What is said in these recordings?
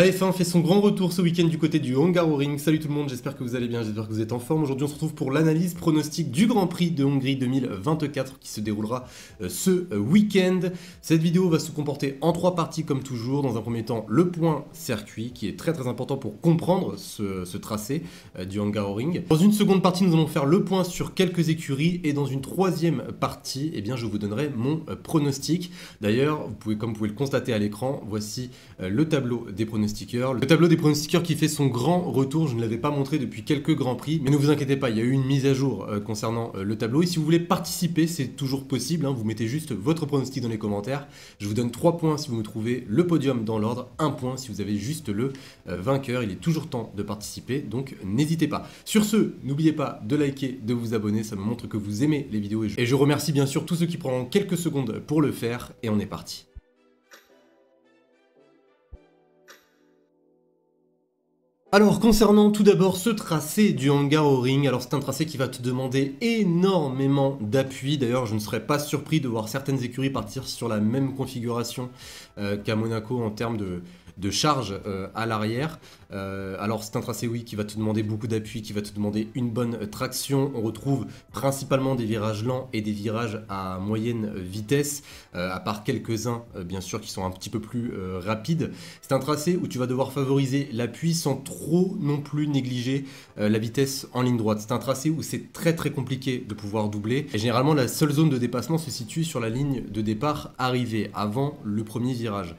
La F1 fait son grand retour ce week-end du côté du Hungaroring. Salut tout le monde, j'espère que vous allez bien, j'espère que vous êtes en forme. Aujourd'hui on se retrouve pour l'analyse pronostique du Grand Prix de Hongrie 2024 qui se déroulera ce week-end. Cette vidéo va se comporter en 3 parties comme toujours. Dans un premier temps, le point circuit qui est très important pour comprendre ce tracé du Hungaroring. Dans une seconde partie, nous allons faire le point sur quelques écuries et dans une troisième partie, eh bien, je vous donnerai mon pronostic. D'ailleurs, comme vous pouvez le constater à l'écran, voici le tableau des pronostiqueurs. Le tableau des pronostiqueurs qui fait son grand retour, je ne l'avais pas montré depuis quelques grands prix, mais ne vous inquiétez pas, il y a eu une mise à jour concernant le tableau. Et si vous voulez participer, c'est toujours possible, vous mettez juste votre pronostic dans les commentaires. Je vous donne 3 points si vous me trouvez le podium dans l'ordre, 1 point si vous avez juste le vainqueur. Il est toujours temps de participer, donc n'hésitez pas. Sur ce, n'oubliez pas de liker, de vous abonner, ça me montre que vous aimez les vidéos. Et je remercie bien sûr tous ceux qui prendront quelques secondes pour le faire, et on est parti. Alors concernant tout d'abord ce tracé du Hungaroring, alors c'est un tracé qui va te demander énormément d'appui. D'ailleurs je ne serais pas surpris de voir certaines écuries partir sur la même configuration qu'à Monaco en termes de charge à l'arrière. Alors c'est un tracé oui qui va te demander beaucoup d'appui, qui va te demander une bonne traction. On retrouve principalement des virages lents et des virages à moyenne vitesse, à part quelques-uns bien sûr qui sont un petit peu plus rapides. C'est un tracé où tu vas devoir favoriser l'appui sans trop non plus négliger la vitesse en ligne droite. C'est un tracé où c'est très compliqué de pouvoir doubler. Et généralement la seule zone de dépassement se situe sur la ligne de départ arrivée, avant le premier virage.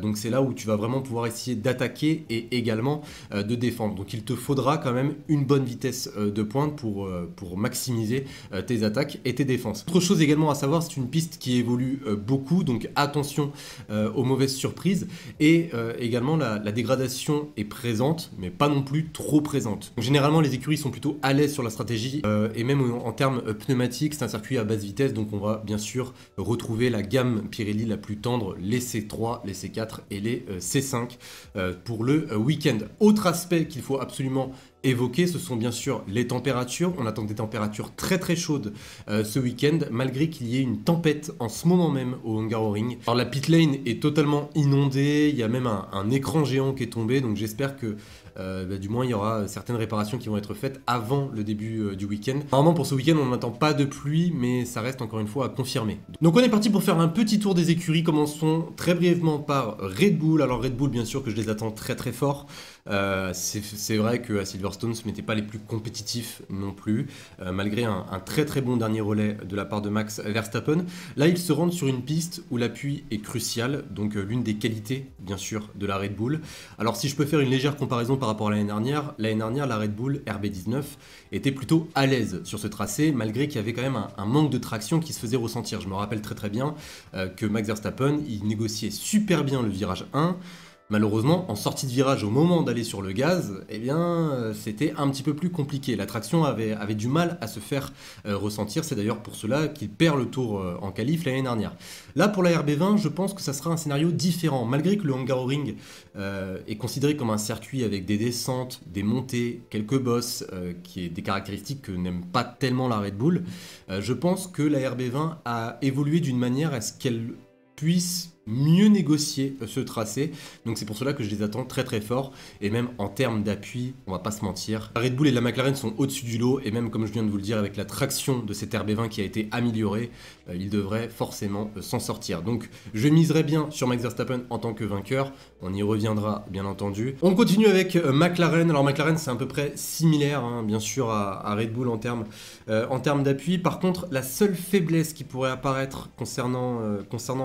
Donc c'est là où tu vas vraiment pouvoir essayer d'attaquer et également de défendre. Donc il te faudra quand même une bonne vitesse de pointe pour maximiser tes attaques et tes défenses. Autre chose également à savoir, c'est une piste qui évolue beaucoup, donc attention aux mauvaises surprises. Et également la dégradation est présente, mais pas non plus trop présente. Donc, généralement les écuries sont plutôt à l'aise sur la stratégie et même en termes pneumatiques, c'est un circuit à basse vitesse, donc on va bien sûr retrouver la gamme Pirelli la plus tendre, les C3, les C4 et les C5 pour le week-end. Autre aspect qu'il faut absolument évoquer, ce sont bien sûr les températures. On attend des températures très chaudes ce week-end, malgré qu'il y ait une tempête en ce moment même au Hungaroring. Alors la pit lane est totalement inondée, il y a même un écran géant qui est tombé, donc j'espère que du moins il y aura certaines réparations qui vont être faites avant le début du week-end. Normalement pour ce week-end on n'attend pas de pluie, mais ça reste encore une fois à confirmer. Donc on est parti pour faire un petit tour des écuries. Commençons très brièvement par Red Bull. Alors Red Bull bien sûr que je les attends très fort. C'est vrai qu'à Silverstone ce n'était pas les plus compétitifs non plus, malgré un très bon dernier relais de la part de Max Verstappen. Là ils se rendent sur une piste où l'appui est crucial, donc l'une des qualités bien sûr de la Red Bull. Alors si je peux faire une légère comparaison par rapport à l'année dernière la Red Bull RB19 était plutôt à l'aise sur ce tracé, malgré qu'il y avait quand même un manque de traction qui se faisait ressentir. Je me rappelle très bien que Max Verstappen il négociait super bien le virage 1. Malheureusement, en sortie de virage, au moment d'aller sur le gaz, eh bien, c'était un petit peu plus compliqué. La traction avait du mal à se faire ressentir. C'est d'ailleurs pour cela qu'il perd le tour en qualif l'année dernière. Là, pour la RB20, je pense que ça sera un scénario différent. Malgré que le Hungaroring est considéré comme un circuit avec des descentes, des montées, quelques bosses, qui est des caractéristiques que n'aime pas tellement la Red Bull, je pense que la RB20 a évolué d'une manière à ce qu'elle puisse mieux négocier ce tracé, donc c'est pour cela que je les attends très fort, et même en termes d'appui, on va pas se mentir, la Red Bull et la McLaren sont au-dessus du lot, et même comme je viens de vous le dire, avec la traction de cette RB20 qui a été améliorée, ils devraient forcément s'en sortir. Donc je miserai bien sur Max Verstappen en tant que vainqueur, on y reviendra bien entendu. On continue avec McLaren. Alors McLaren c'est à peu près similaire bien sûr à Red Bull en termes d'appui. Par contre la seule faiblesse qui pourrait apparaître concernant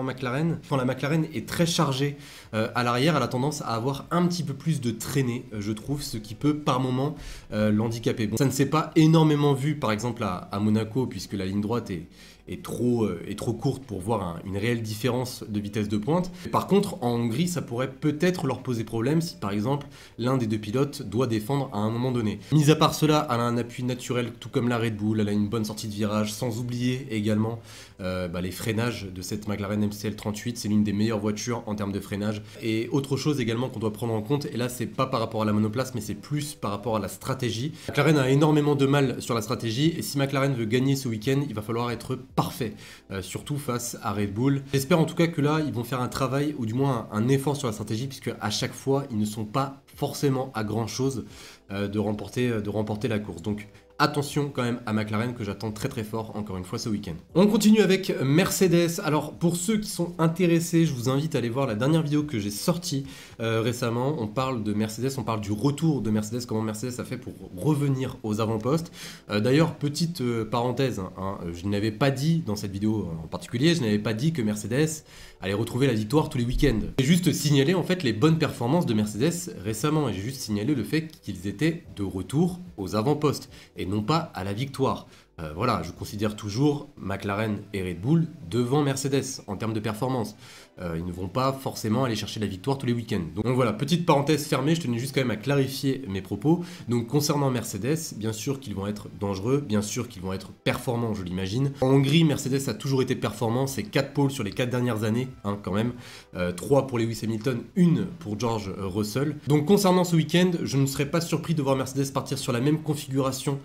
McLaren, quand la McLaren est très chargée à l'arrière, elle a tendance à avoir un petit peu plus de traînée, je trouve, ce qui peut par moment l'handicaper. Bon, ça ne s'est pas énormément vu par exemple à Monaco, puisque la ligne droite est trop courte pour voir une réelle différence de vitesse de pointe. Par contre, en Hongrie, ça pourrait peut-être leur poser problème si par exemple l'un des deux pilotes doit défendre à un moment donné. Mis à part cela, elle a un appui naturel tout comme la Red Bull, elle a une bonne sortie de virage, sans oublier également les freinages de cette McLaren MCL38, c'est l'une des meilleures voitures en termes de freinage. Et autre chose également qu'on doit prendre en compte, et là c'est pas par rapport à la monoplace, mais c'est plus par rapport à la stratégie. McLaren a énormément de mal sur la stratégie, et si McLaren veut gagner ce week-end, il va falloir être parfait, surtout face à Red Bull. J'espère en tout cas que là, ils vont faire un travail, ou du moins un effort sur la stratégie, puisque à chaque fois, ils ne sont pas forcément à grand chose de remporter la course. Donc attention quand même à McLaren que j'attends très très fort encore une fois ce week-end. On continue avec Mercedes. Alors pour ceux qui sont intéressés, je vous invite à aller voir la dernière vidéo que j'ai sortie récemment. On parle de Mercedes, on parle du retour de Mercedes, comment Mercedes a fait pour revenir aux avant-postes. D'ailleurs, petite parenthèse, je n'avais pas dit dans cette vidéo en particulier, je n'avais pas dit que Mercedes allait retrouver la victoire tous les week-ends. J'ai juste signalé en fait les bonnes performances de Mercedes récemment et j'ai juste signalé le fait qu'ils étaient de retour aux avant-postes et non pas à la victoire. Voilà, je considère toujours McLaren et Red Bull devant Mercedes en termes de performance. Ils ne vont pas forcément aller chercher la victoire tous les week-ends. Donc voilà, petite parenthèse fermée, je tenais juste quand même à clarifier mes propos. Donc concernant Mercedes, bien sûr qu'ils vont être dangereux, bien sûr qu'ils vont être performants, je l'imagine. En Hongrie, Mercedes a toujours été performant, c'est 4 pôles sur les 4 dernières années, quand même. 3 pour Lewis Hamilton, 1 pour George Russell. Donc concernant ce week-end, je ne serais pas surpris de voir Mercedes partir sur la même configuration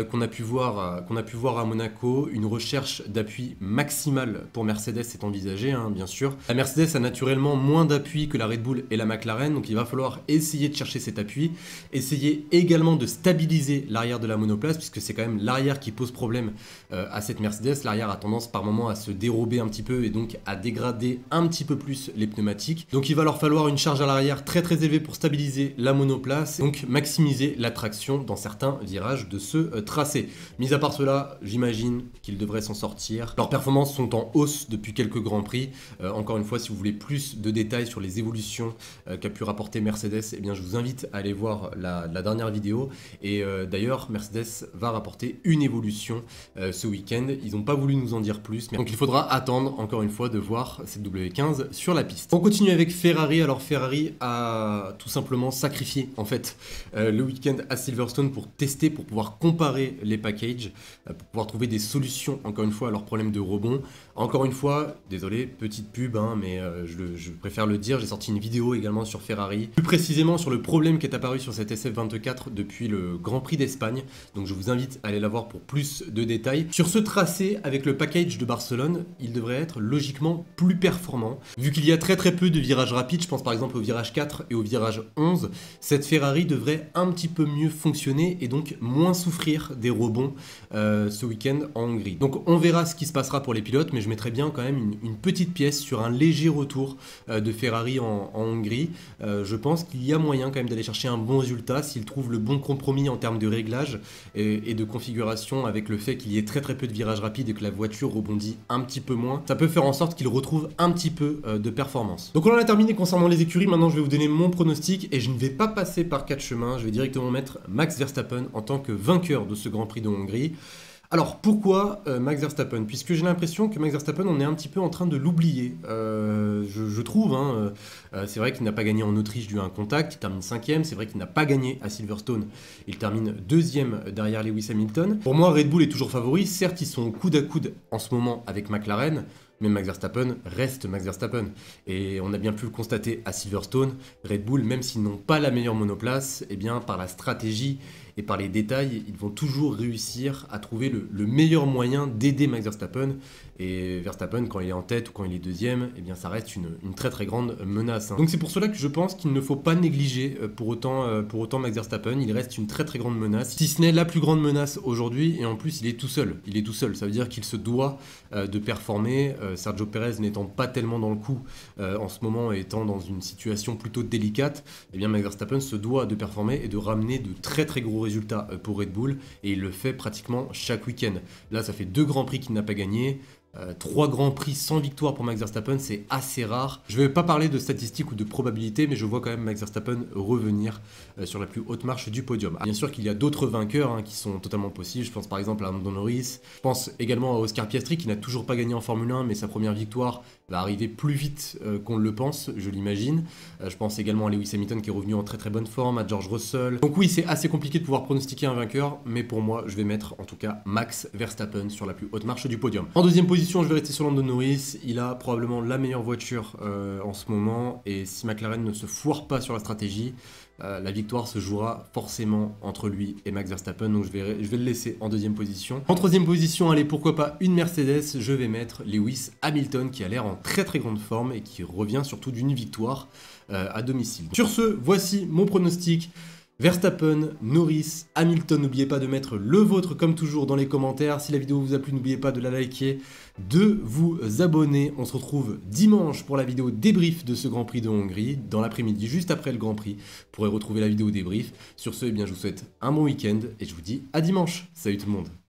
qu'on a pu voir à Monaco. Une recherche d'appui maximal pour Mercedes est envisagée, bien sûr. La Mercedes a naturellement moins d'appui que la Red Bull et la McLaren, donc il va falloir essayer de chercher cet appui, essayer également de stabiliser l'arrière de la monoplace, puisque c'est quand même l'arrière qui pose problème à cette Mercedes. L'arrière a tendance par moment à se dérober un petit peu et donc à dégrader un petit peu plus les pneumatiques. Donc il va leur falloir une charge à l'arrière très très élevée pour stabiliser la monoplace, donc maximiser la traction dans certains virages de ce tracé. Mis à part cela, j'imagine qu'ils devraient s'en sortir. Leurs performances sont en hausse depuis quelques grands prix. Encore une fois, si vous voulez plus de détails sur les évolutions qu'a pu rapporter Mercedes, eh bien je vous invite à aller voir la dernière vidéo. Et d'ailleurs, Mercedes va rapporter une évolution ce week-end. Ils n'ont pas voulu nous en dire plus, mais donc il faudra attendre encore une fois de voir cette W15 sur la piste. On continue avec Ferrari. Alors Ferrari a tout simplement sacrifié en fait le week-end à Silverstone pour tester, pour pouvoir comparer les packages, pour pouvoir trouver des solutions encore une fois à leurs problèmes de rebond. Encore une fois, désolé, petite pub, mais je préfère le dire, j'ai sorti une vidéo également sur Ferrari, plus précisément sur le problème qui est apparu sur cette SF24 depuis le Grand Prix d'Espagne. Donc je vous invite à aller la voir pour plus de détails. Sur ce tracé, avec le package de Barcelone, il devrait être logiquement plus performant. Vu qu'il y a très très peu de virages rapides, je pense par exemple au virage 4 et au virage 11, cette Ferrari devrait un petit peu mieux fonctionner et donc moins souffrir des rebonds ce week-end en Hongrie. Donc on verra ce qui se passera pour les pilotes, mais je mettrai bien quand même une petite pièce sur un léger retour de Ferrari en Hongrie. Je pense qu'il y a moyen quand même d'aller chercher un bon résultat s'ils trouvent le bon compromis en termes de réglage et de configuration, avec le fait qu'il y ait très très peu de virages rapides et que la voiture rebondit un petit peu moins. Ça peut faire en sorte qu'ils retrouvent un petit peu de performance. Donc on en a terminé concernant les écuries. Maintenant je vais vous donner mon pronostic et je ne vais pas passer par 4 chemins. Je vais directement mettre Max Verstappen en tant que vainqueur de ce Grand Prix de Hongrie. Alors pourquoi Max Verstappen? Puisque j'ai l'impression que Max Verstappen, on est un petit peu en train de l'oublier, je trouve. C'est vrai qu'il n'a pas gagné en Autriche dû à un contact, il termine 5ème, c'est vrai qu'il n'a pas gagné à Silverstone, il termine 2ème derrière Lewis Hamilton. Pour moi, Red Bull est toujours favori, certes ils sont coude à coude en ce moment avec McLaren, mais Max Verstappen reste Max Verstappen. Et on a bien pu le constater à Silverstone, Red Bull, même s'ils n'ont pas la meilleure monoplace, eh bien par la stratégie et par les détails, ils vont toujours réussir à trouver le meilleur moyen d'aider Max Verstappen. Et Verstappen, quand il est en tête ou quand il est deuxième, eh bien ça reste une très très grande menace. Donc c'est pour cela que je pense qu'il ne faut pas négliger pour autant Max Verstappen. Il reste une très très grande menace, si ce n'est la plus grande menace aujourd'hui, et en plus il est tout seul. Il est tout seul, ça veut dire qu'il se doit de performer. Sergio Perez n'étant pas tellement dans le coup en ce moment, étant dans une situation plutôt délicate, eh bien Max Verstappen se doit de performer et de ramener de très très gros résultats pour Red Bull, et il le fait pratiquement chaque week-end. Là ça fait 2 grands prix qu'il n'a pas gagné. 3 grands prix sans victoire pour Max Verstappen, c'est assez rare. Je ne vais pas parler de statistiques ou de probabilités, mais je vois quand même Max Verstappen revenir sur la plus haute marche du podium. Bien sûr qu'il y a d'autres vainqueurs qui sont totalement possibles. Je pense par exemple à Lando Norris. Je pense également à Oscar Piastri qui n'a toujours pas gagné en Formule 1, mais sa première victoire va arriver plus vite qu'on le pense, je l'imagine. Je pense également à Lewis Hamilton qui est revenu en très très bonne forme, à George Russell. Donc oui, c'est assez compliqué de pouvoir pronostiquer un vainqueur, mais pour moi, je vais mettre en tout cas Max Verstappen sur la plus haute marche du podium. En deuxième position, position, je vais rester sur Lando Norris. Il a probablement la meilleure voiture en ce moment. Et si McLaren ne se foire pas sur la stratégie, la victoire se jouera forcément entre lui et Max Verstappen. Donc je vais le laisser en deuxième position. En troisième position, allez, pourquoi pas une Mercedes. Je vais mettre Lewis Hamilton qui a l'air en très très grande forme et qui revient surtout d'une victoire à domicile. Sur ce, voici mon pronostic. Verstappen, Norris, Hamilton, n'oubliez pas de mettre le vôtre comme toujours dans les commentaires. Si la vidéo vous a plu, n'oubliez pas de la liker, de vous abonner. On se retrouve dimanche pour la vidéo débrief de ce Grand Prix de Hongrie, dans l'après-midi, juste après le Grand Prix. Vous pourrez retrouver la vidéo débrief. Sur ce, eh bien, je vous souhaite un bon week-end et je vous dis à dimanche. Salut tout le monde.